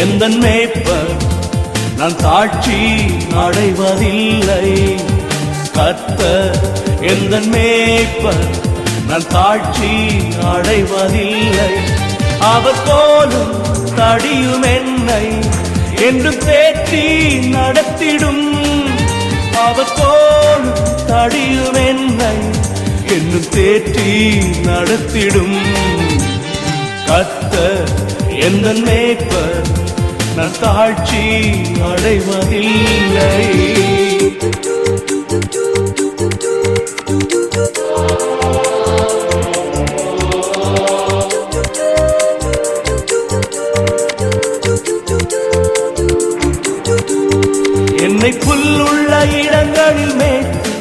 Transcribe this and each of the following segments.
எந்தன் மேய்ப்பர், நான் தாழ்ச்சி அடைவதில்லை. கர்த்தர் எந்தன் மேய்ப்பர், நான் தாழ்ச்சி அடைவதில்லை. அவர் கோலும் தடியும் என்னை என்று தேற்றி நடத்திடும். அவர் கோலும் தடியும் என்னை என்று தேற்றி நடத்திடும். கர்த்தர் எந்தன் மேய்ப்பர், நான் தாழ்ச்சி அடைவதில்லை. என்னை புல்லுள்ள இடங்களில் மேய்த்து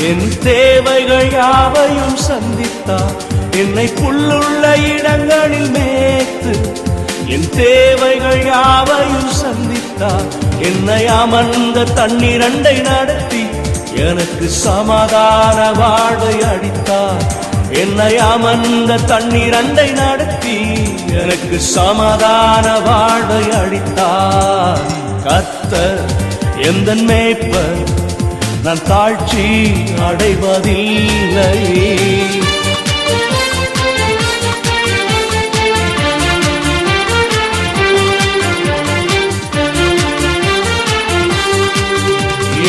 என் தேவைகள் யாவையும் சந்தித்தார். என்னை புல்லுள்ள இடங்களில் மேய்த்து என் தேவைகள் யாவையும் சந்தித்தார். என்னை அமர்ந்த தண்ணீரண்டை நடத்தி எனக்கு சமாதான வாழ்வை அளித்தார். என்னை அமர்ந்த தண்ணீரண்டை நடத்தி எனக்கு சமாதான வாழ்வை அளித்தார். கர்த்தர் எந்தன் மேய்ப்பர், நான் தாழ்ச்சி அடைவதில்லை.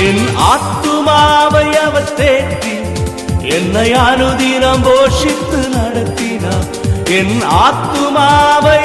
என் ஆத்துமாவை அவர் தேற்றி என்னை அனுதினம் போஷித்து நடத்தினார். என் ஆத்துமாவை